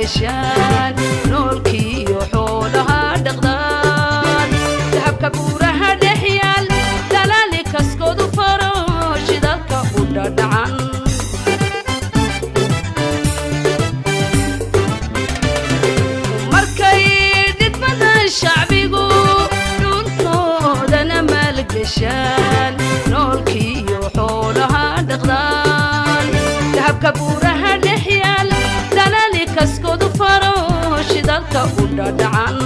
مالقشان نولكي وحولها دقدان ذهبك بورها دحيال دلالي كسكود فروش ذاك ودعان شعبيقو دونتودنا مالقشان نولكي وحولها دقدان ذهب كبورها دحيال دلالي كسكود فروش ذاك ودعان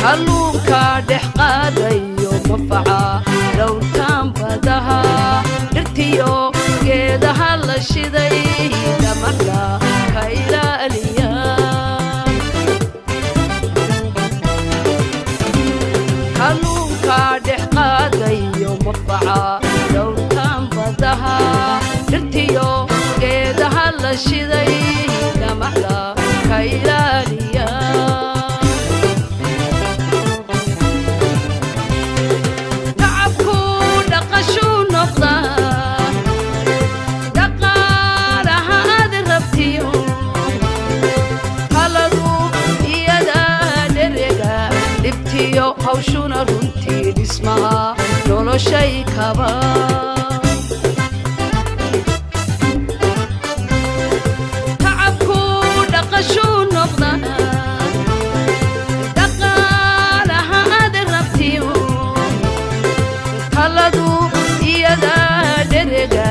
كلوكا دحقاديو مفعا لو تنبدها درتيو geedaha la shiday dhamarka ka ilaaliya kalluunka dhex qaadayo mafaca dhowrtan badaha dhirtiyo geedaha la shiday dhamarka ka ilaaliya tacabku dhaqashu noqda hawshuna runtii dhismaha noloshay kaba tacabku dhaqashu noqda dhaqaalaha aad rabtiyo taladu iyada dherega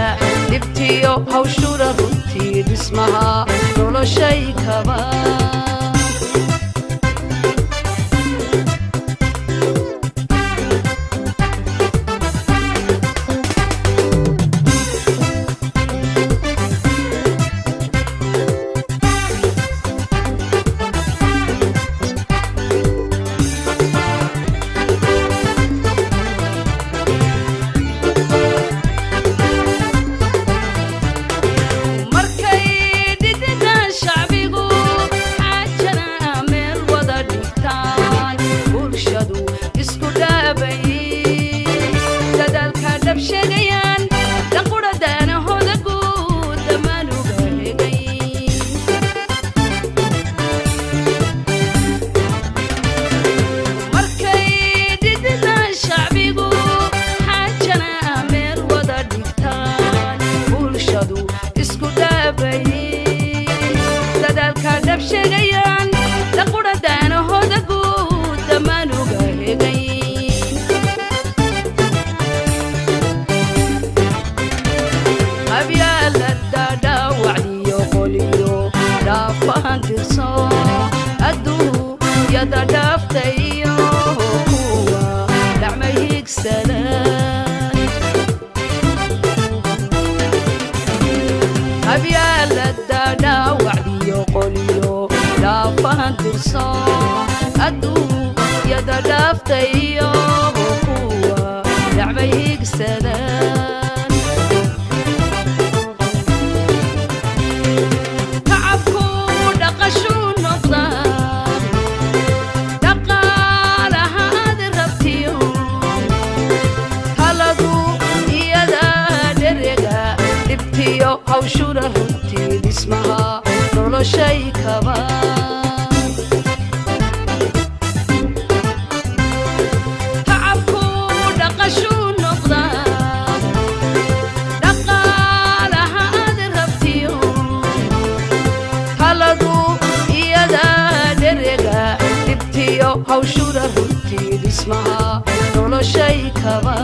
dhibtiyo hawshuna runtii dhismaha noloshay kaba yada dhaftayo kuwa lacma higsanan habyaalada dhaawacdiyo qoliyo dhaafaan tirso aduu yada dhaftayo kuwa lacma higsanan tacabku dhaqashu noqda hawshuna runtii dhismaha noloshay kaba tacabku dhaqashu noqda dhaqaalaha aad rabtiyo taladu iyada dherega dhibtiyo hawshuna runtii dhismaha noloshay kaba